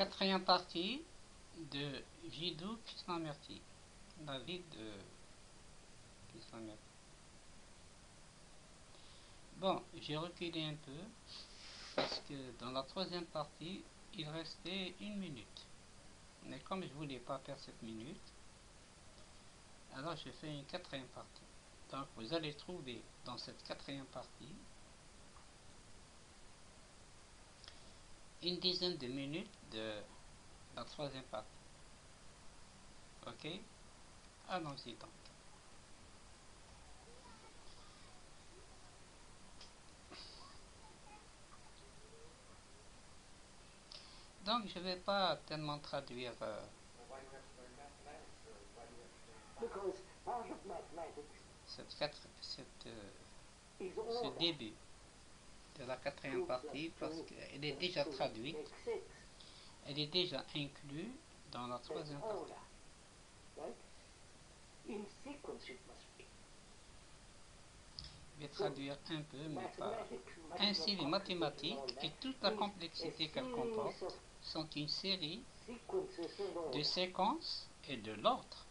Quatrième partie de Jiddu Krishnamurti, la vie de Krishnamurti. Bon, j'ai reculé un peu parce que dans la troisième partie, il restait 1 minute. Mais comme je ne voulais pas perdre cette minute, alors j'ai fait une quatrième partie. Donc vous allez trouver dans cette quatrième partie une dizaine de minutes de la troisième partie. Ok? Allons-y donc. Donc je ne vais pas tellement traduire ce début de la quatrième partie parce qu'elle est déjà traduite, elle est déjà inclue dans la troisième partie. Je vais traduire un peu, mais pas. Ainsi, les mathématiques et toute la complexité qu'elles comportent sont une série de séquences et de l'ordre.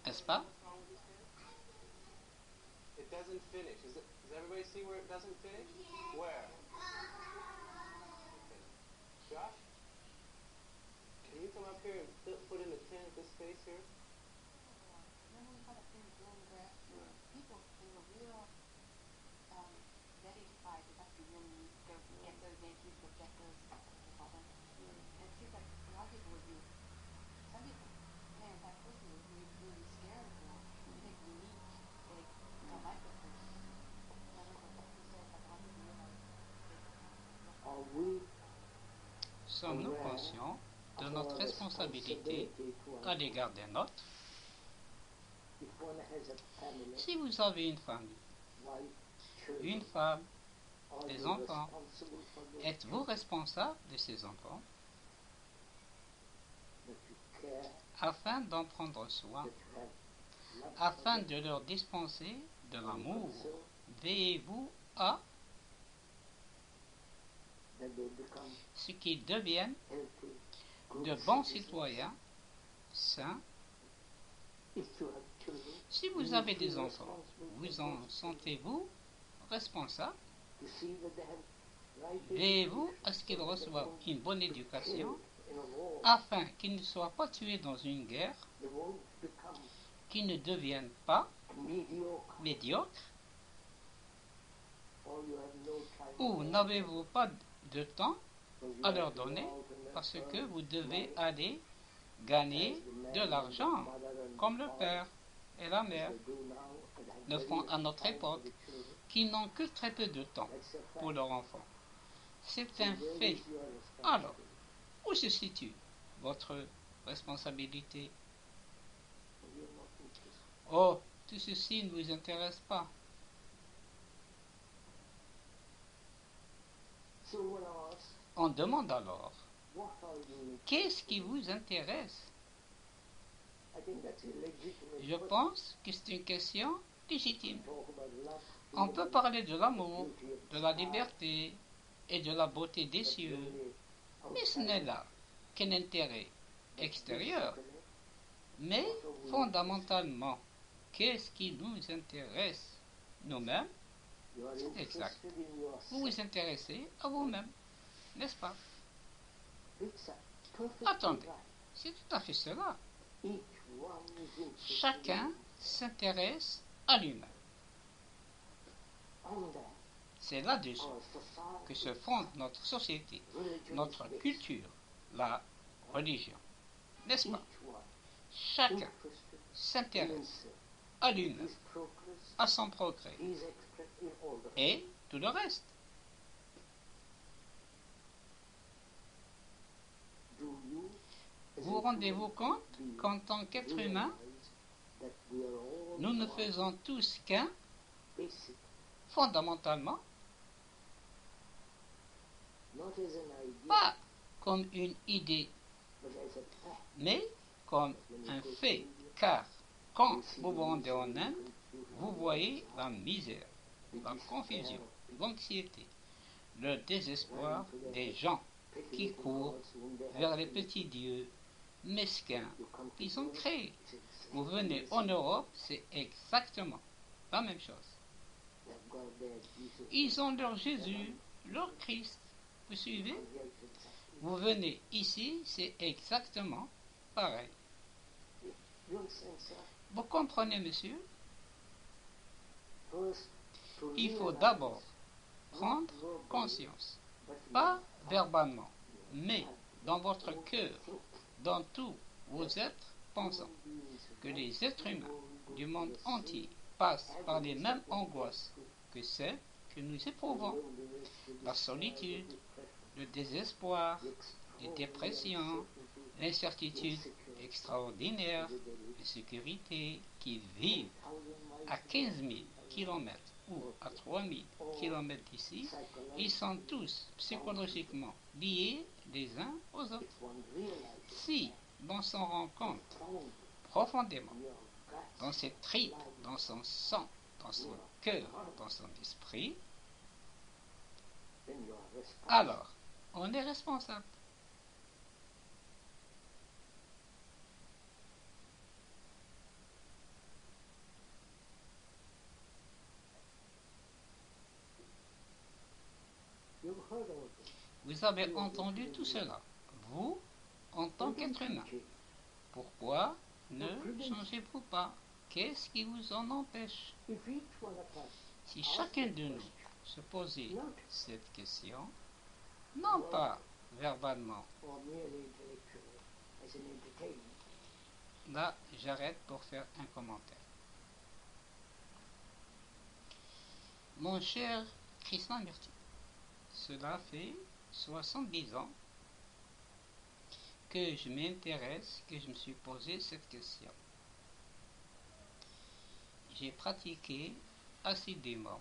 N'est-ce pas? It doesn't finish. Does everybody see where it doesn't finish? Where? Okay. Josh? Can you come up here and put in the 10 at this space here? Remember we had a thing during the people, they were real satisfied with us when we get those answers, objectives, we call them. And it seems like a lot of people would be, some people, man, that person would be really scared of them. I think unique, they don't like the person. Sommes-nous conscients de notre responsabilité à l'égard des nôtres? Si vous avez une famille, une femme, des enfants, êtes-vous responsable de ces enfants? Afin d'en prendre soin, afin de leur dispenser de l'amour, veillez-vous à ce qu'ils deviennent de bons citoyens, sains. Si vous avez des enfants, vous en sentez-vous responsable? Veillez-vous à ce qu'ils reçoivent une bonne éducation afin qu'ils ne soient pas tués dans une guerre, qu'ils ne deviennent pas médiocres? Ou n'avez-vous pas de temps à leur donner parce que vous devez aller gagner de l'argent comme le père et la mère le font à notre époque, qui n'ont que très peu de temps pour leurs enfants? C'est un fait. Alors, où se situe votre responsabilité? Oh, tout ceci ne vous intéresse pas. On demande alors, qu'est-ce qui vous intéresse? Je pense que c'est une question légitime. On peut parler de l'amour, de la liberté et de la beauté des cieux, mais ce n'est là qu'un intérêt extérieur. Mais fondamentalement, qu'est-ce qui nous intéresse? Nous-mêmes? C'est exact. Vous vous intéressez à vous-même, n'est-ce pas? Attendez, c'est tout à fait cela. Chacun s'intéresse à lui-même. C'est là-dessus que se fonde notre société, notre culture, la religion, n'est-ce pas? Chacun s'intéresse à lui-même, à son progrès et tout le reste. Vous rendez-vous compte qu'en tant qu'être humain, nous ne faisons tous qu'un, fondamentalement, pas comme une idée, mais comme un fait, car quand vous vous rendez en Inde, vous voyez la misère, la confusion, l'anxiété, le désespoir des gens qui courent vers les petits dieux mesquins qu'ils ont créés. Vous venez en Europe, c'est exactement la même chose. Ils ont leur Jésus, leur Christ. Vous suivez? Vous venez ici, c'est exactement pareil. Vous comprenez, monsieur? Il faut d'abord prendre conscience, pas verbalement, mais dans votre cœur, dans tous vos êtres pensants, que les êtres humains du monde entier passent par les mêmes angoisses que celles que nous éprouvons. La solitude, le désespoir, les dépressions, l'incertitude extraordinaire, l'insécurité, qui vivent à 15 000 km ou à 3 000 km d'ici, ils sont tous psychologiquement liés les uns aux autres. Si l'on s'en rend compte profondément, dans ses tripes, dans son sang, dans son cœur, dans son esprit, alors on est responsable. Vous avez entendu tout cela, vous, en tant qu'être humain. Pourquoi ne changez-vous pas? Qu'est-ce qui vous en empêche? Si chacun de nous se posait cette question, non pas verbalement, là j'arrête pour faire un commentaire. Mon cher Krishnamurti, cela fait 70 ans que je m'intéresse, que je me suis posé cette question. J'ai pratiqué assidûment.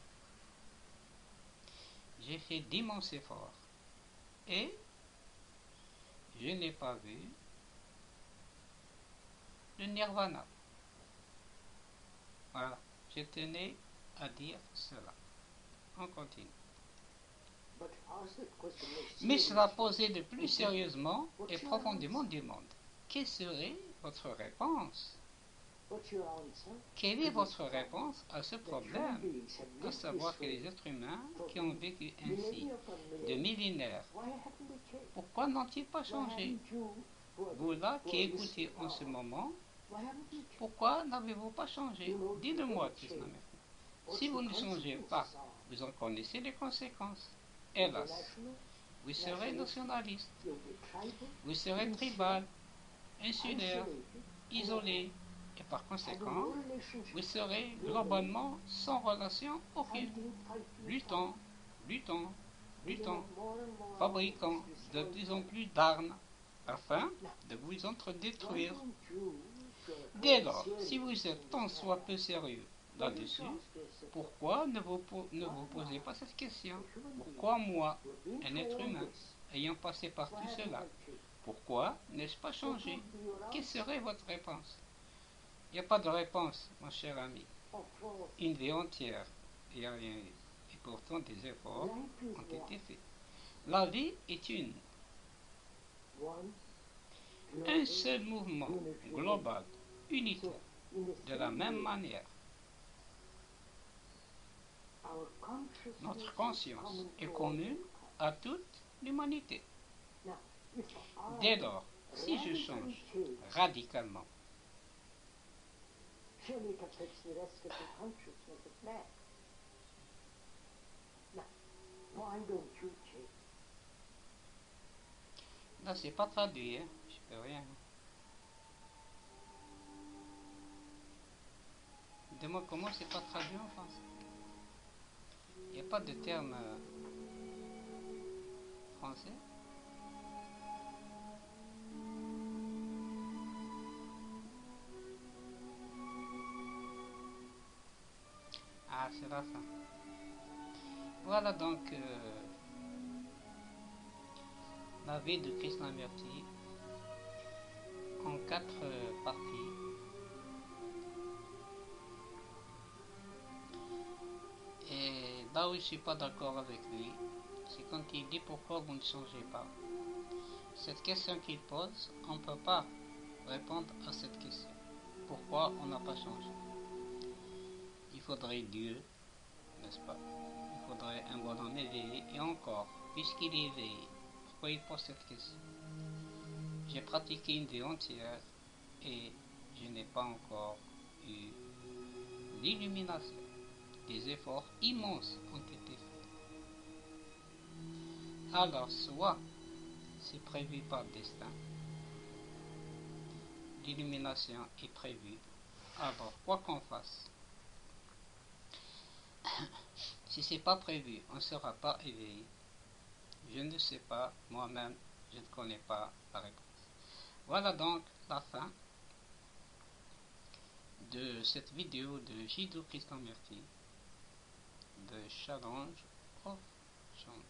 J'ai fait d'immenses efforts et je n'ai pas vu le nirvana. Voilà, je tenais à dire cela. On continue. Mais cela posait de plus sérieusement et profondément du monde. Quelle serait votre réponse? Quelle est votre réponse à ce problème? À savoir que les êtres humains qui ont vécu ainsi de millénaires, pourquoi n'ont-ils pas changé? Vous là qui écoutez en ce moment, pourquoi n'avez-vous pas changé? Dites-le-moi, Krishnamurti. Si vous ne changez pas, vous en connaissez les conséquences. Hélas, vous serez nationaliste, vous serez tribal, insulaire, isolé, et par conséquent, vous serez globalement sans relation aucune, luttant, fabriquant de plus en plus d'armes afin de vous entre-détruire. Dès lors, si vous êtes tant soit peu sérieux là-dessus, pourquoi ne vous posez pas cette question? Pourquoi moi, un être humain, ayant passé par tout cela, pourquoi n'ai-je pas changé? Quelle serait votre réponse? Il n'y a pas de réponse, mon cher ami. Une vie entière, il n'y a rien eu. Et pourtant, des efforts ont été faits. La vie est une. Un seul mouvement global, unitaire, de la même manière. Notre conscience est commune à toute l'humanité. Dès lors, si je change radicalement, là c'est pas traduit, hein? Je peux rien. Dis-moi comment c'est pas traduit en français. Il n'y a pas de terme français. Ah, c'est la fin. Voilà donc la vie de Krishnamurti en 4 parties. Et là où je ne suis pas d'accord avec lui, c'est quand il dit pourquoi vous ne changez pas. cette question qu'il pose, on ne peut pas répondre à cette question. Pourquoi on n'a pas changé? Il faudrait Dieu, n'est-ce pas? Il faudrait un bonhomme éveillé, et encore, puisqu'il est éveillé, pourquoi il pose cette question? J'ai pratiqué une vie entière et je n'ai pas encore eu l'illumination. Des efforts immenses ont été faits. Alors, soit c'est prévu par le destin, l'illumination est prévue, alors quoi qu'on fasse, si c'est pas prévu, on ne sera pas éveillé. Je ne sais pas, moi-même, je ne connais pas la réponse. Voilà donc la fin de cette vidéo de Jiddu Krishnamurti, de Challenge of Chant.